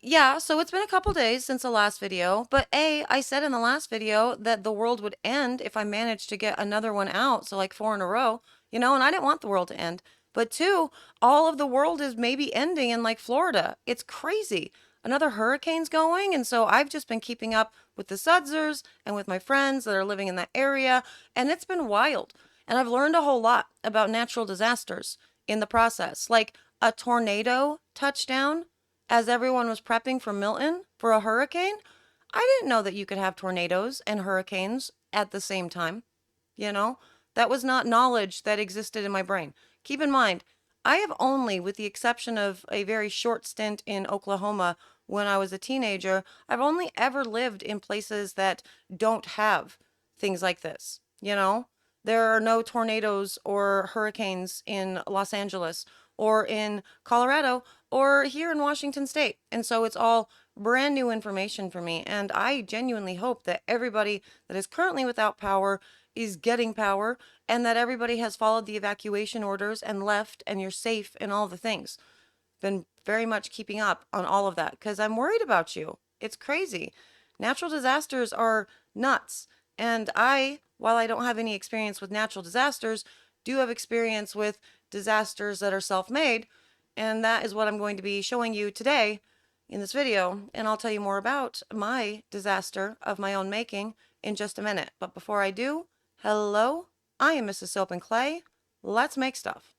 Yeah, so it's been a couple days since the last video, but I said in the last video that the world would end if I managed to get another one out, so like 4 in a row, and I didn't want the world to end. But two, all of the world is maybe ending in like Florida. It's crazy. Another hurricane's going, and so I've just been keeping up with the Sudzers and with my friends that are living in that area, and it's been wild. And I've learned a whole lot about natural disasters in the process, like a tornado touchdown as everyone was prepping for Milton for a hurricane. I didn't know that you could have tornadoes and hurricanes at the same time. You know, that was not knowledge that existed in my brain. Keep in mind, I have only, with the exception of a very short stint in Oklahoma when I was a teenager, I've only ever lived in places that don't have things like this. There are no tornadoes or hurricanes in Los Angeles or in Colorado or here in Washington State. And so it's all brand new information for me. And I genuinely hope that everybody that is currently without power is getting power and that everybody has followed the evacuation orders and left and you're safe and all the things. Been very much keeping up on all of that because I'm worried about you. It's crazy. Natural disasters are nuts. And while I don't have any experience with natural disasters, do have experience with disasters that are self-made. And that is what I'm going to be showing you today in this video. And I'll tell you more about my disaster of my own making in just a minute. But before I do, hello, I am Mrs. Soap and Clay. Let's make stuff.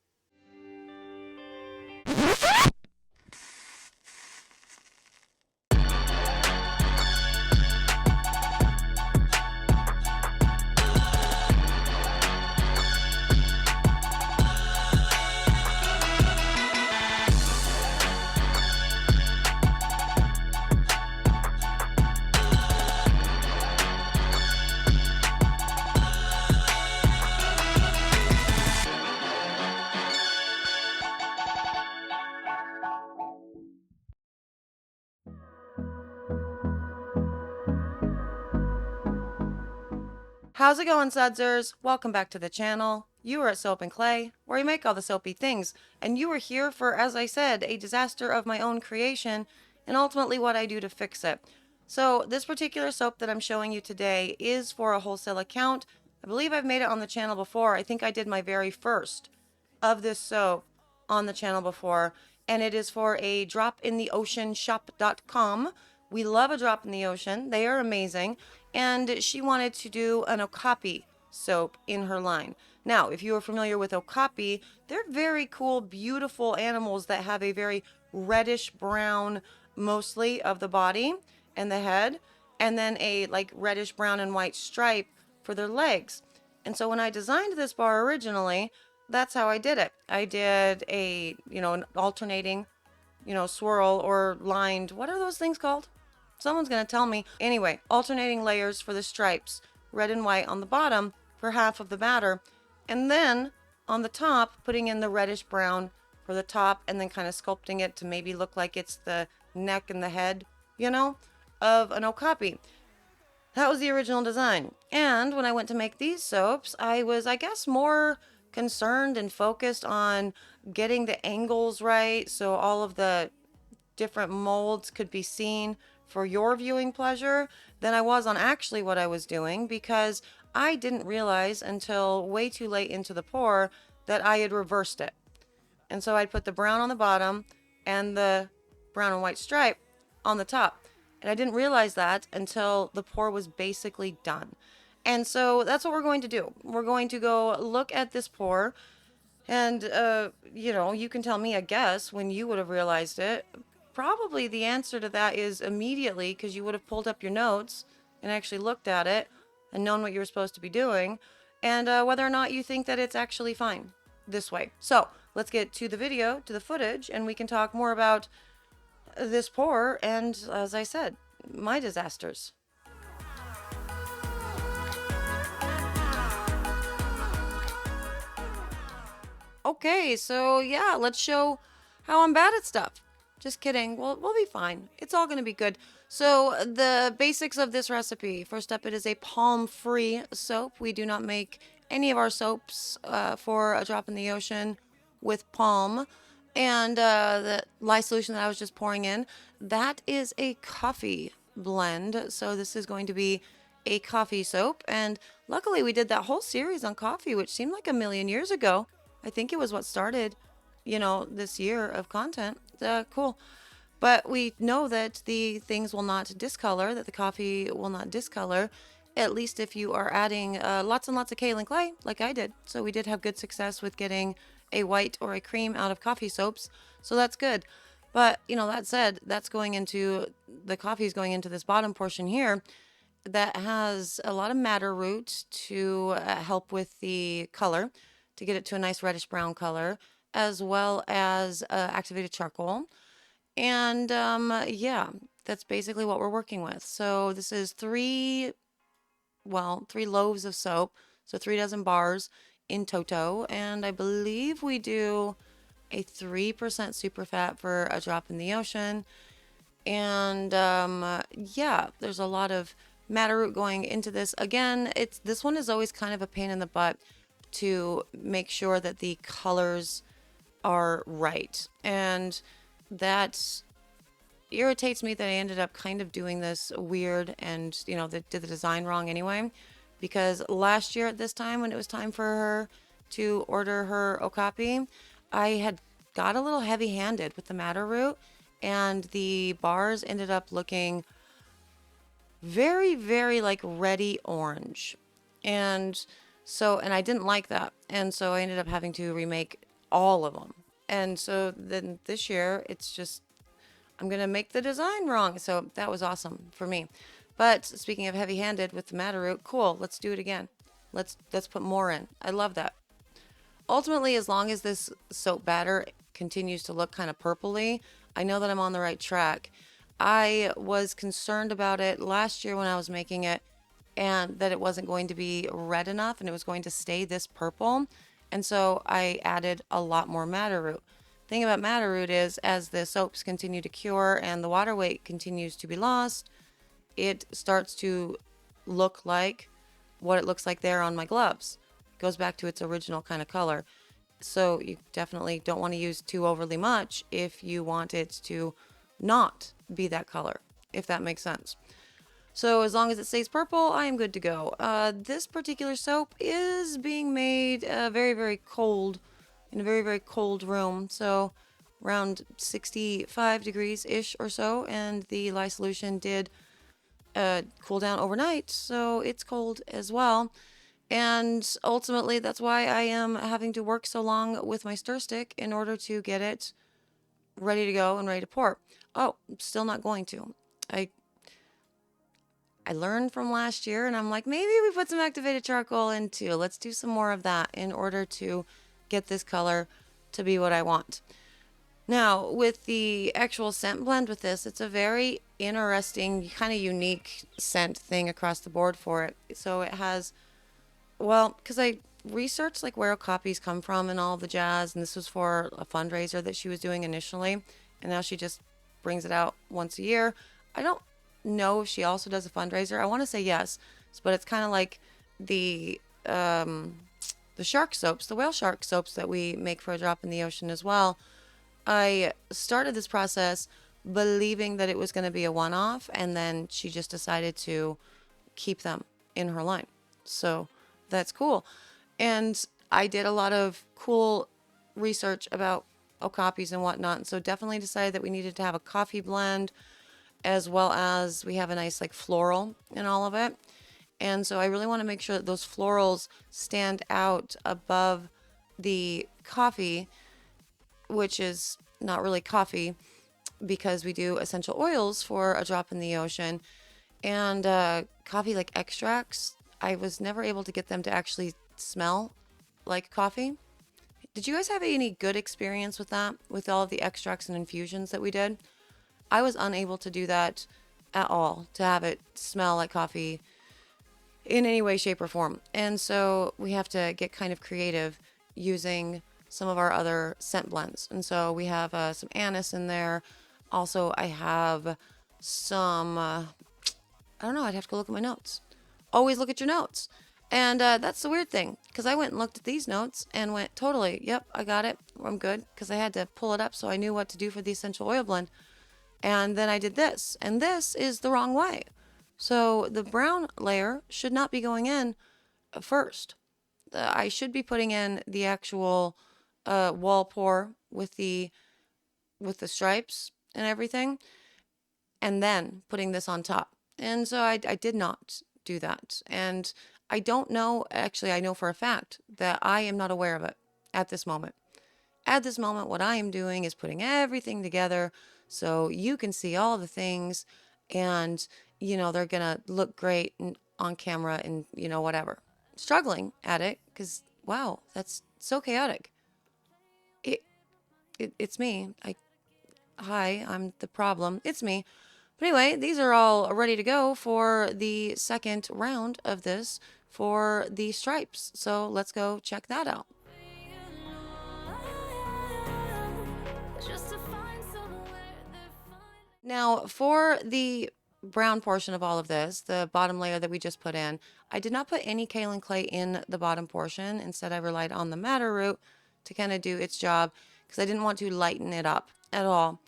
How's it going, Sudzers? Welcome back to the channel. You are at Soap and Clay, where we make all the soapy things, and you are here for, as I said, a disaster of my own creation, and ultimately what I do to fix it. So this particular soap that I'm showing you today is for a wholesale account. I believe I've made it on the channel before. I think I did my very first of this soap on the channel before, and it is for a dropintheoceanshop.com. We love a drop in the ocean. They are amazing. And she wanted to do an okapi soap in her line. Now, if you are familiar with okapi, they're very cool, beautiful animals that have a very reddish brown, mostly of the body and the head, and then a like reddish brown and white stripe for their legs. And so when I designed this bar originally, that's how I did it. I did an alternating, swirl or lined, what are those things called? Someone's going to tell me. Anyway, alternating layers for the stripes, red and white on the bottom for half of the batter. And then on the top, putting in the reddish brown for the top and then kind of sculpting it to maybe look like it's the neck and the head, of an okapi. That was the original design. And when I went to make these soaps, I was, I guess, more concerned and focused on getting the angles right so all of the different molds could be seen for your viewing pleasure than I was on actually what I was doing, because I didn't realize until way too late into the pour that I had reversed it. And so I'd put the brown on the bottom and the brown and white stripe on the top. And I didn't realize that until the pour was basically done. And so that's what we're going to do. We're going to go look at this pour and, you can tell me a guess when you would have realized it. Probably the answer to that is immediately, because you would have pulled up your notes and actually looked at it and known what you were supposed to be doing, and whether or not you think that it's actually fine this way. So let's get to the video, to the footage, and we can talk more about this pour and, as I said, my disasters. Okay, so yeah, let's show how I'm bad at stuff. Just kidding. We'll be fine. It's all going to be good. So the basics of this recipe. First up, it is a palm-free soap. We do not make any of our soaps for a drop in the ocean with palm. And the lye solution that I was just pouring in, that is a coffee blend. So this is going to be a coffee soap. And luckily, we did that whole series on coffee, which seemed like a million years ago. I think it was what started, this year of content. Cool. But we know that the things will not discolor, that the coffee will not discolor, at least if you are adding lots and lots of kaolin clay, like I did. So we did have good success with getting a white or a cream out of coffee soaps. So that's good. But, that said, that's going into the coffee is going into this bottom portion here that has a lot of madder root to help with the color, to get it to a nice reddish brown color, as well as activated charcoal. And yeah, that's basically what we're working with. So this is three loaves of soap, so 3 dozen bars in toto. And I believe we do a 3% super fat for a drop in the ocean. And yeah, there's a lot of madder root going into this. Again, this one is always kind of a pain in the butt to make sure that the colors are right. And that irritates me that I ended up kind of doing this weird and, did the design wrong anyway. Because last year at this time, when it was time for her to order her okapi, I had got a little heavy handed with the madder root, and the bars ended up looking very, very like reddy orange. And and I didn't like that. And so I ended up having to remake all of them. And so then this year, it's just I'm gonna make the design wrong. So that was awesome for me. But speaking of heavy-handed with the madder root, cool. Let's do it again. Let's put more in. I love that. Ultimately, as long as this soap batter continues to look kind of purpley, I know that I'm on the right track. I was concerned about it last year when I was making it, and that it wasn't going to be red enough and it was going to stay this purple. And so I added a lot more madder root. Thing about madder root is, as the soaps continue to cure and the water weight continues to be lost, it starts to look like what it looks like there on my gloves. It goes back to its original kind of color. So you definitely don't want to use too overly much if you want it to not be that color, if that makes sense. So as long as it stays purple, I am good to go. This particular soap is being made very, very cold, in a very, very cold room. So around 65 degrees-ish or so. And the lye solution did cool down overnight, so it's cold as well. And ultimately, that's why I am having to work so long with my stir stick in order to get it ready to go and ready to pour. Oh, I'm still not going to. I I learned from last year, and I'm like, maybe we put some activated charcoal in too. Let's do some more of that in order to get this color to be what I want. Now, with the actual scent blend with this, it's a very interesting, kind of unique scent thing across the board for it. So it has, well, because I researched like where copies come from and all the jazz, and this was for a fundraiser that she was doing initially, and now she just brings it out once a year. I don't know if she also does a fundraiser. I want to say yes, but it's kind of like the the shark soaps, the whale shark soaps that we make for a drop in the ocean as well. I started this process believing that it was going to be a one off, and then she just decided to keep them in her line. So that's cool. And I did a lot of cool research about okapis and whatnot. And so definitely decided that we needed to have a coffee blend, as well as we have a nice like floral in all of it. And so I really want to make sure that those florals stand out above the coffee, which is not really coffee because we do essential oils for a drop in the ocean. And coffee like extracts, I was never able to get them to actually smell like coffee. Did you guys have any good experience with that, with all of the extracts and infusions that we did? I was unable to do that at all, to have it smell like coffee in any way, shape, or form. And so we have to get kind of creative using some of our other scent blends. And so we have some anise in there. Also, I have some, I don't know, I'd have to go look at my notes. Always look at your notes. And that's the weird thing, because I went and looked at these notes and went, totally, yep, I got it. I'm good, because I had to pull it up so I knew what to do for the essential oil blend. And then I did this, and this is the wrong way. So the brown layer should not be going in first. I should be putting in the actual wall pour with the stripes and everything, and then putting this on top. And so I did not do that. And I don't know, actually, I know for a fact that I am not aware of it at this moment. At this moment, what I am doing is putting everything together so you can see all the things, and, they're going to look great on camera and, whatever. Struggling at it because, wow, that's so chaotic. It, it's me. Hi, I'm the problem. It's me. But anyway, these are all ready to go for the second round of this for the stripes. So let's go check that out. Now, for the brown portion of all of this, the bottom layer that we just put in, I did not put any kaolin clay in the bottom portion. Instead, I relied on the madder root to kind of do its job because I didn't want to lighten it up at all.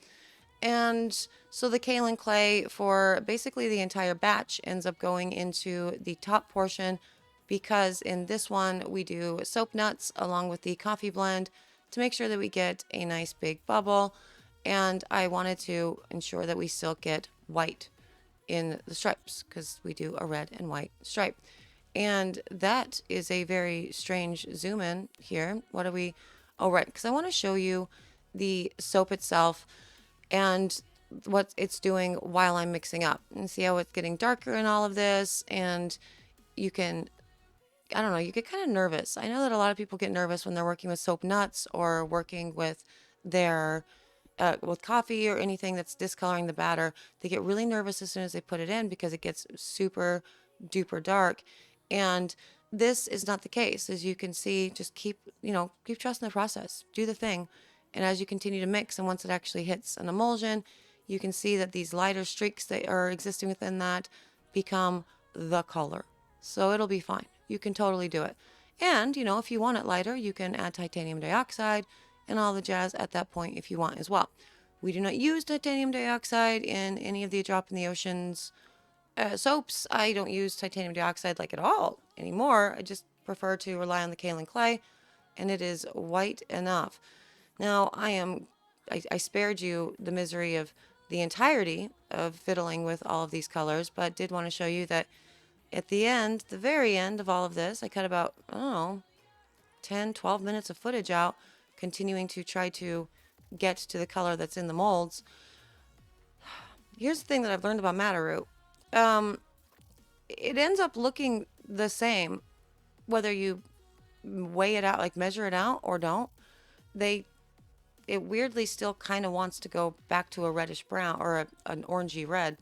And so the kaolin clay for basically the entire batch ends up going into the top portion, because in this one we do soap nuts along with the coffee blend to make sure that we get a nice big bubble. And I wanted to ensure that we still get white in the stripes because we do a red and white stripe. And that is a very strange zoom in here. What do we? Oh, right, because I want to show you the soap itself and what it's doing while I'm mixing up, and see how it's getting darker in all of this. And you can, I don't know, you get kind of nervous. I know that a lot of people get nervous when they're working with soap nuts or working with their with coffee or anything that's discoloring the batter. They get really nervous as soon as they put it in because it gets super duper dark. And this is not the case. As you can see, just keep trusting the process. Do the thing. And as you continue to mix, and once it actually hits an emulsion, you can see that these lighter streaks that are existing within that become the color. So it'll be fine. You can totally do it. And, if you want it lighter, you can add titanium dioxide and all the jazz at that point if you want as well. We do not use titanium dioxide in any of the drop in the oceans soaps. I don't use titanium dioxide like at all anymore. I just prefer to rely on the kaolin clay, and it is white enough. Now, I spared you the misery of the entirety of fiddling with all of these colors, but did want to show you that at the end, the very end of all of this, I cut about, I don't know, 10, 12 minutes of footage out, continuing to try to get to the color that's in the molds. Here's the thing that I've learned about madder root. It ends up looking the same whether you weigh it out, like measure it out or don't. It weirdly still kind of wants to go back to a reddish brown or an orangey red.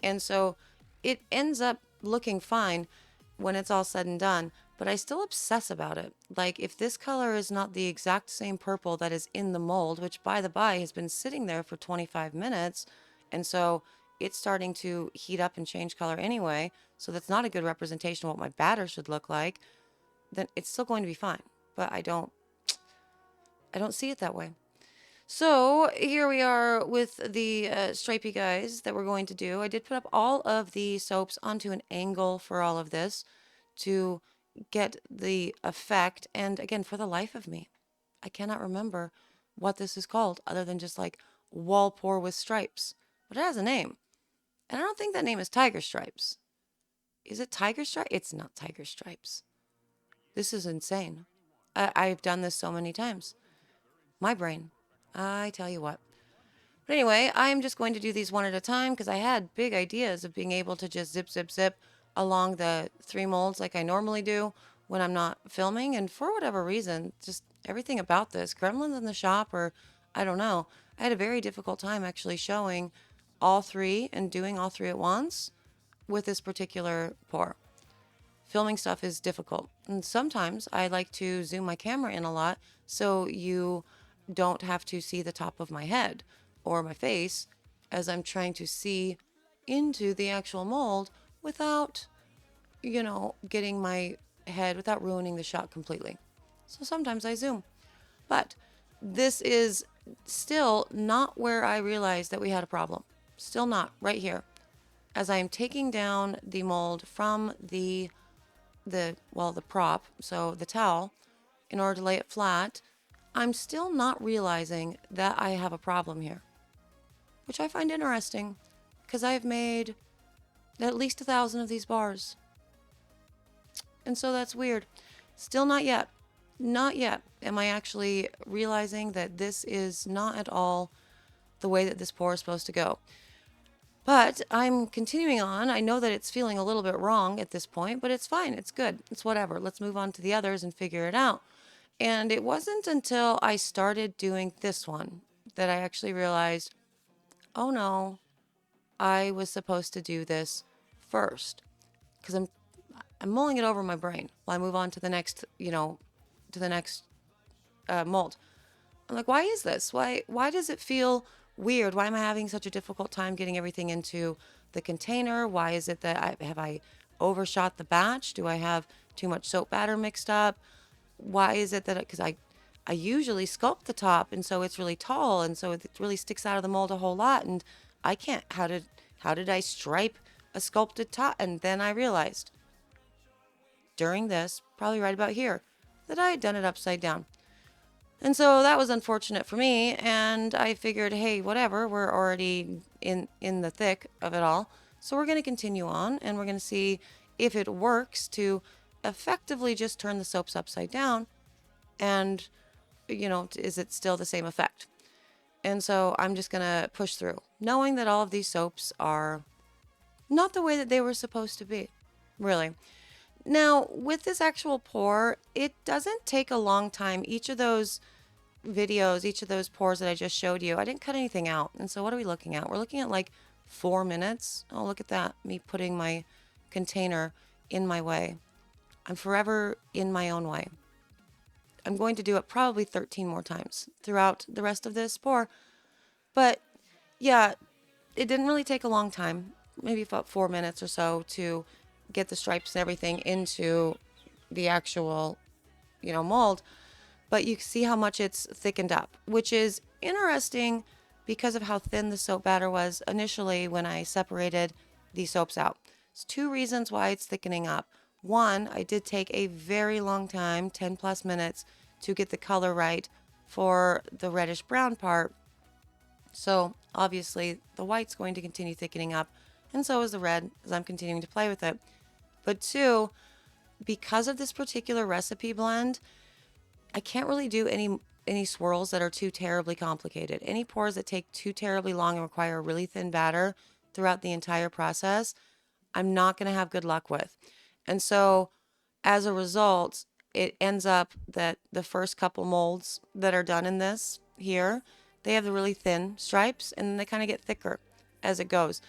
And so it ends up looking fine when it's all said and done, but I still obsess about it. Like, if this color is not the exact same purple that is in the mold, which by the by has been sitting there for 25 minutes, and so it's starting to heat up and change color anyway, so that's not a good representation of what my batter should look like, then it's still going to be fine. But I don't see it that way. So here we are with the stripey guys that we're going to do. I did put up all of the soaps onto an angle for all of this to get the effect. And again, for the life of me, I cannot remember what this is called other than just like wall pour with stripes. But it has a name. And I don't think that name is Tiger Stripes. Is it Tiger Stripes? It's not Tiger Stripes. This is insane. I've done this so many times. My brain. I tell you what. But anyway, I'm just going to do these one at a time because I had big ideas of being able to just zip, zip, zip along the 3 molds like I normally do when I'm not filming. And for whatever reason, just everything about this, gremlins in the shop, or I don't know, I had a very difficult time actually showing all 3 and doing all 3 at once with this particular pour. Filming stuff is difficult. And sometimes I like to zoom my camera in a lot so you don't have to see the top of my head or my face as I'm trying to see into the actual mold without, getting my ahead without ruining the shot completely. So sometimes I zoom. But this is still not where I realized that we had a problem. Still not, right here. As I am taking down the mold from the prop, so the towel, in order to lay it flat, I'm still not realizing that I have a problem here, which I find interesting because I've made at least 1,000 of these bars. And so that's weird. Still not yet. Not yet am I actually realizing that this is not at all the way that this pour is supposed to go. But I'm continuing on. I know that it's feeling a little bit wrong at this point, but it's fine. It's good. It's whatever. Let's move on to the others and figure it out. And it wasn't until I started doing this one that I actually realized, oh no, I was supposed to do this first. Because I'm mulling it over in my brain while I move on to the next, to the next mold. I'm like, why is this? Why does it feel weird? Why am I having such a difficult time getting everything into the container? Why is it that have I overshot the batch? Do I have too much soap batter mixed up? Why is it that because I usually sculpt the top and so it's really tall and so it really sticks out of the mold a whole lot and I can't how did I stripe a sculpted top? And then I realized during this, probably right about here, that I had done it upside down. And so that was unfortunate for me, and I figured, hey, whatever, we're already in the thick of it all. So we're going to continue on, and we're going to see if it works to effectively just turn the soaps upside down, and, is it still the same effect? And so I'm just going to push through, knowing that all of these soaps are not the way that they were supposed to be, really. Now, with this actual pour, it doesn't take a long time. Each of those videos, each of those pours that I just showed you, I didn't cut anything out. And so what are we looking at? We're looking at like 4 minutes. Oh, look at that. Me putting my container in my way. I'm forever in my own way. I'm going to do it probably 13 more times throughout the rest of this pour. But yeah, it didn't really take a long time, maybe about 4 minutes or so to get the stripes and everything into the actual, mold. But you see how much it's thickened up, which is interesting because of how thin the soap batter was initially when I separated the soaps out. There's 2 reasons why it's thickening up. One, I did take a very long time, 10 plus minutes, to get the color right for the reddish brown part. So obviously the white's going to continue thickening up, and so is the red as I'm continuing to play with it. But 2, because of this particular recipe blend, I can't really do any swirls that are too terribly complicated. Any pours that take too terribly long and require a really thin batter throughout the entire process, I'm not going to have good luck with. And so as a result, it ends up that the first couple molds that are done in this here, they have the really thin stripes and then they kind of get thicker as it goes.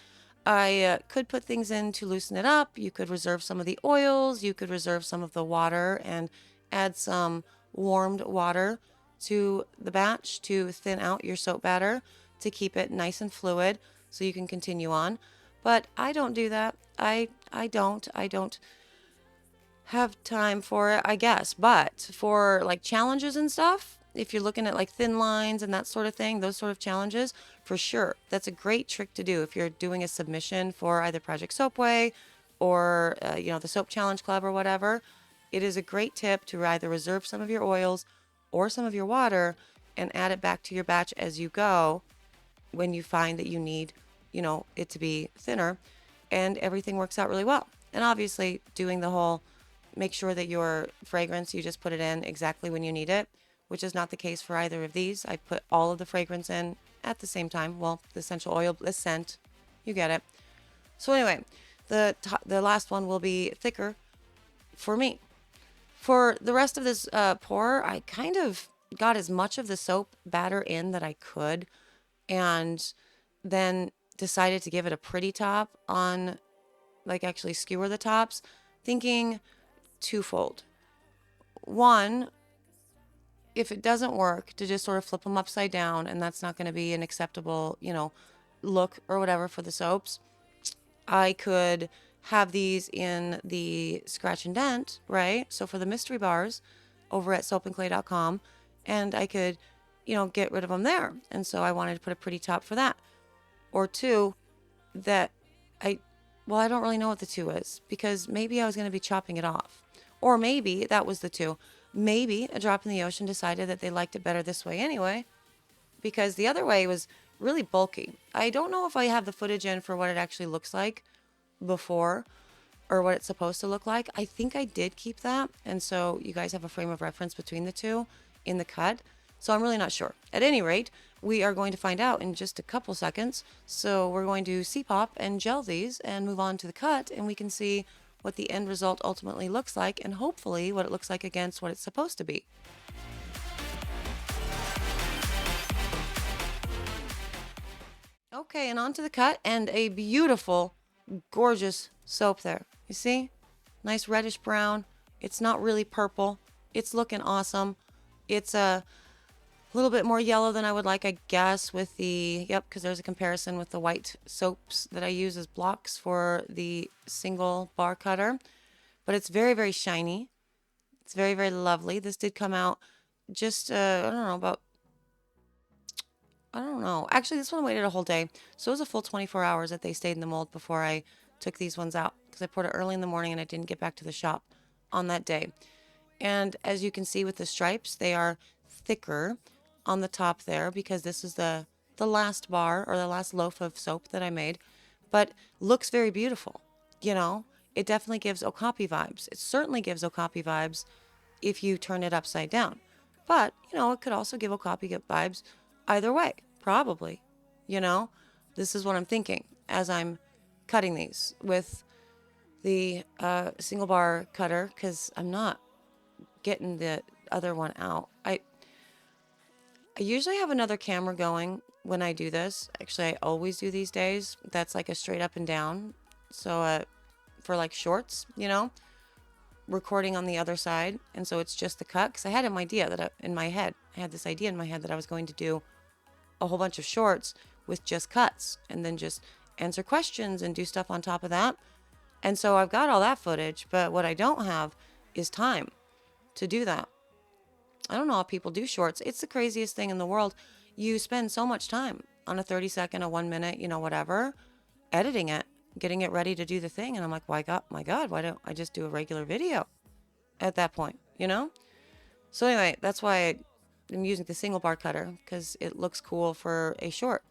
I could put things in to loosen it up. You could reserve some of the oils. You could reserve some of the water and add some warmed water to the batch to thin out your soap batter to keep it nice and fluid so you can continue on. But I don't do that. I don't have time for it, I guess. But for like challenges and stuff, if you're looking at like thin lines and that sort of thing, those sort of challenges, for sure, that's a great trick to do if you're doing a submission for either Project Soapway or the Soap Challenge Club or whatever. It is a great tip to either reserve some of your oils or some of your water and add it back to your batch as you go when you find that you need, it to be thinner, and everything works out really well. And obviously doing the whole make sure that your fragrance, you just put it in exactly when you need it, which is not the case for either of these. I put all of the fragrance in at the same time. Well, the essential oil, the scent, you get it. So anyway, the last one will be thicker for me. For the rest of this pour, I kind of got as much of the soap batter in that I could, and then decided to give it a pretty top on, like actually skewer the tops, thinking twofold. One, if it doesn't work, to just sort of flip them upside down, and that's not going to be an acceptable, look or whatever for the soaps, I could have these in the scratch and dent, right? So for the mystery bars over at soapandclay.com, and I could, get rid of them there. And so I wanted to put a pretty top for that. Or two, that I, well, I don't really know what the two is because maybe I was going to be chopping it off. Or maybe that was the two. Maybe a drop in the ocean decided that they liked it better this way anyway, because the other way was really bulky. I don't know if I have the footage in for what it actually looks like before or what it's supposed to look like. I think I did keep that. And so you guys have a frame of reference between the two in the cut. So I'm really not sure. At any rate, we are going to find out in just a couple seconds. So we're going to C-pop and gel these and move on to the cut, and we can see what the end result ultimately looks like and hopefully what it looks like against what it's supposed to be. Okay, and on to the cut and a beautiful, gorgeous soap there. You see? Nice reddish brown. It's not really purple. It's looking awesome. It's a little bit more yellow than I would like, I guess, with the, yep, because there's a comparison with the white soaps that I use as blocks for the single bar cutter. But it's very, very shiny. It's very, very lovely. This did come out just, I don't know. Actually, this one waited a whole day. So it was a full 24 hours that they stayed in the mold before I took these ones out because I poured it early in the morning and I didn't get back to the shop on that day. And as you can see with the stripes, they are thicker on the top there because this is the last bar or the last loaf of soap that I made, but looks very beautiful. It definitely gives okapi vibes. It certainly gives okapi vibes if you turn it upside down. But, it could also give okapi vibes either way, probably. This is what I'm thinking as I'm cutting these with the single bar cutter because I'm not getting the other one out. I usually have another camera going when I do this. Actually, I always do these days. That's like a straight up and down. So for like shorts, recording on the other side. And so it's just the cut because I had an idea that I had this idea in my head that I was going to do a whole bunch of shorts with just cuts and then just answer questions and do stuff on top of that. And so I've got all that footage, but what I don't have is time to do that. I don't know how people do shorts. It's the craziest thing in the world. You spend so much time on a 30-second, a 1 minute, whatever, editing it, getting it ready to do the thing. And I'm like, my God, why don't I just do a regular video at that point, So anyway, that's why I'm using the single bar cutter because it looks cool for a short.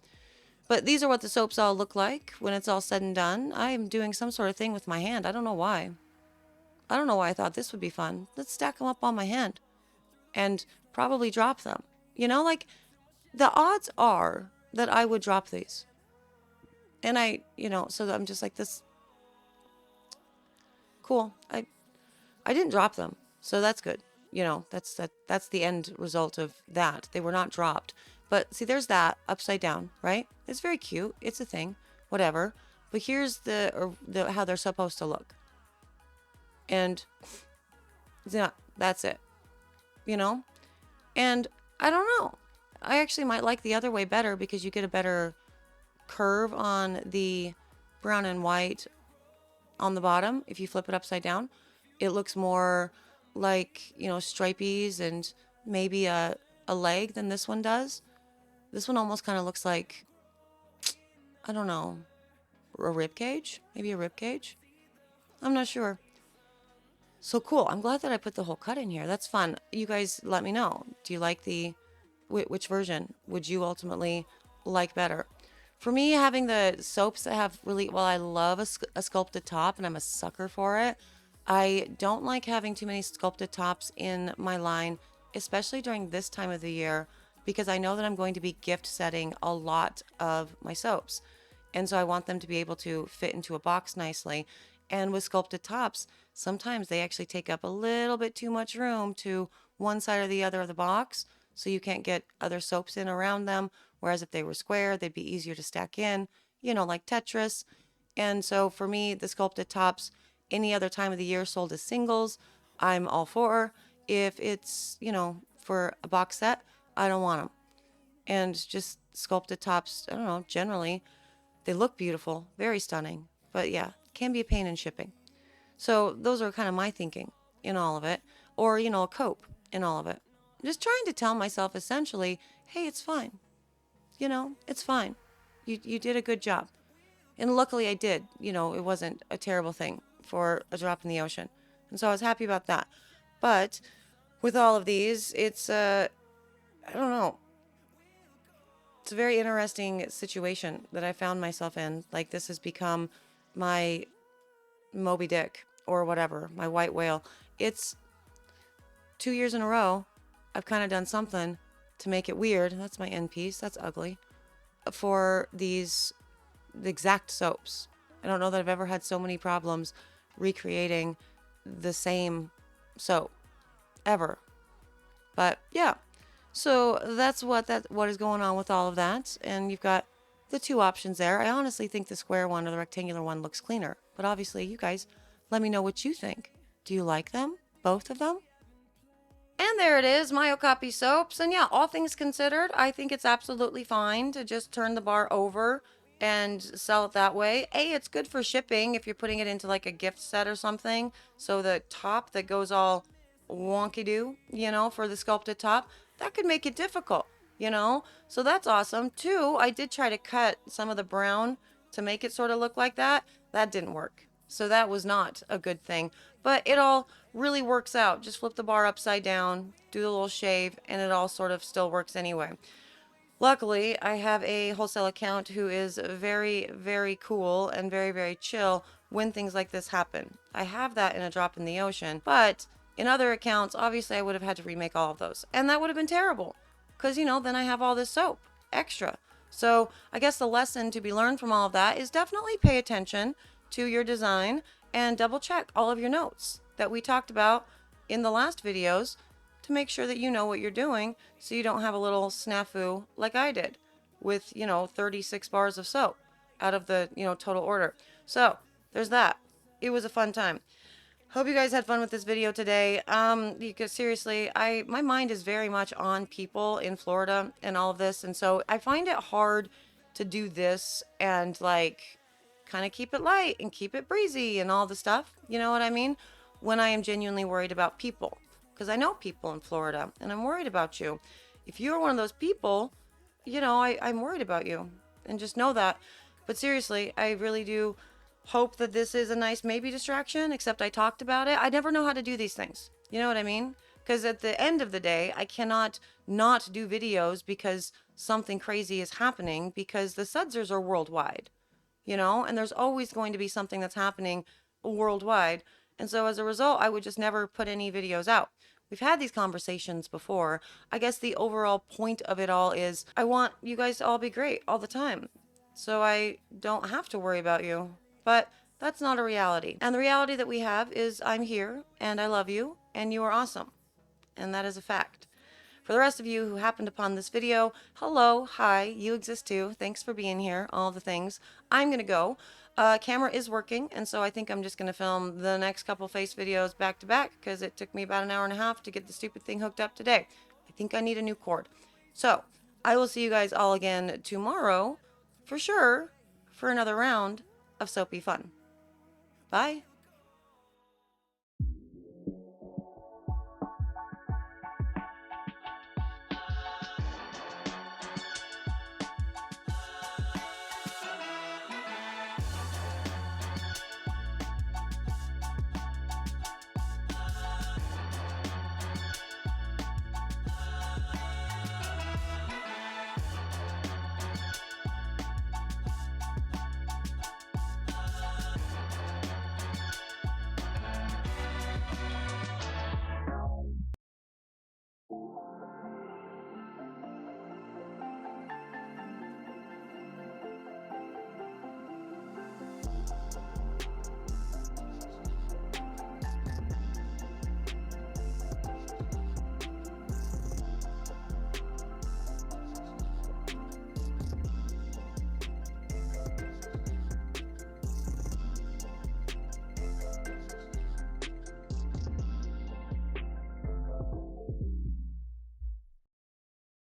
But these are what the soaps all look like when it's all said and done. I'm doing some sort of thing with my hand. I don't know why. I thought this would be fun. Let's stack them up on my hand and probably drop them. Like the odds are that I would drop these. And so I'm just like this. Cool. I didn't drop them. So that's good. That's the end result of that. They were not dropped. But see, there's that upside down, right? It's very cute. It's a thing, whatever. But here's the how they're supposed to look. And that's it. And I don't know. I actually might like the other way better because you get a better curve on the brown and white on the bottom. If you flip it upside down, it looks more like, stripies and maybe a leg than this one does. This one almost kind of looks like, I don't know, a rib cage? Maybe a rib cage? I'm not sure. So cool. I'm glad that I put the whole cut in here. That's fun. You guys let me know. Do you like which version would you ultimately like better? For me, having the soaps that have really, well, I love a sculpted top and I'm a sucker for it. I don't like having too many sculpted tops in my line, especially during this time of the year, because I know that I'm going to be gift setting a lot of my soaps. And so I want them to be able to fit into a box nicely. And with sculpted tops, sometimes they actually take up a little bit too much room to one side or the other of the box. So you can't get other soaps in around them. Whereas if they were square, they'd be easier to stack in, like Tetris. And so for me, the sculpted tops, any other time of the year sold as singles, I'm all for. If it's, for a box set, I don't want them. And just sculpted tops, I don't know, generally, they look beautiful, very stunning. But yeah, can be a pain in shipping. So those are kind of my thinking in all of it, or, a cope in all of it. Just trying to tell myself essentially, hey, it's fine. It's fine. You did a good job. And luckily I did. It wasn't a terrible thing for a drop in the ocean. And so I was happy about that. But with all of these, it's, I don't know. It's a very interesting situation that I found myself in. Like, this has become my Moby Dick or whatever, my white whale. It's 2 years in a row. I've kind of done something to make it weird. That's my end piece. That's ugly. For these exact soaps. I don't know that I've ever had so many problems recreating the same soap ever. But yeah. So that's what is going on with all of that. And you've got the two options there. I honestly think the square one or the rectangular one looks cleaner. But obviously, you guys, let me know what you think. Do you like them? Both of them? And there it is, my Okapi soaps. And yeah, all things considered, I think it's absolutely fine to just turn the bar over and sell it that way. It's good for shipping if you're putting it into like a gift set or something. So the top that goes all wonky doo, for the sculpted top, that could make it difficult. So that's awesome. Two, I did try to cut some of the brown to make it sort of look like that. That didn't work. So that was not a good thing. But it all really works out. Just flip the bar upside down, do the little shave, and it all sort of still works anyway. Luckily, I have a wholesale account who is very, very cool and very, very chill when things like this happen. I have that in a drop in the ocean, but in other accounts, obviously I would have had to remake all of those. And that would have been terrible because, then I have all this soap extra. So I guess the lesson to be learned from all of that is definitely pay attention to your design and double check all of your notes that we talked about in the last videos to make sure that you know what you're doing so you don't have a little snafu like I did with, 36 bars of soap out of the, total order. So there's that. It was a fun time. Hope you guys had fun with this video today. Because seriously, my mind is very much on people in Florida and all of this. And so I find it hard to do this and like kind of keep it light and keep it breezy and all the stuff. You know what I mean? When I am genuinely worried about people. Because I know people in Florida and I'm worried about you. If you're one of those people, I'm worried about you. And just know that. But seriously, I really do hope that this is a nice maybe distraction, except I talked about it. I never know how to do these things. You know what I mean? Because at the end of the day, I cannot not do videos because something crazy is happening because the sudsers are worldwide, and there's always going to be something that's happening worldwide. And so as a result, I would just never put any videos out. We've had these conversations before. I guess the overall point of it all is I want you guys to all be great all the time. So I don't have to worry about you. But that's not a reality. And the reality that we have is I'm here and I love you and you are awesome. And that is a fact. For the rest of you who happened upon this video, hello, hi, you exist too. Thanks for being here, all the things. I'm going to go. Camera is working, and so I think I'm just going to film the next couple face videos back to back because it took me about an hour and a half to get the stupid thing hooked up today. I think I need a new cord. So, I will see you guys all again tomorrow, for sure, for another round of soapy fun. Bye.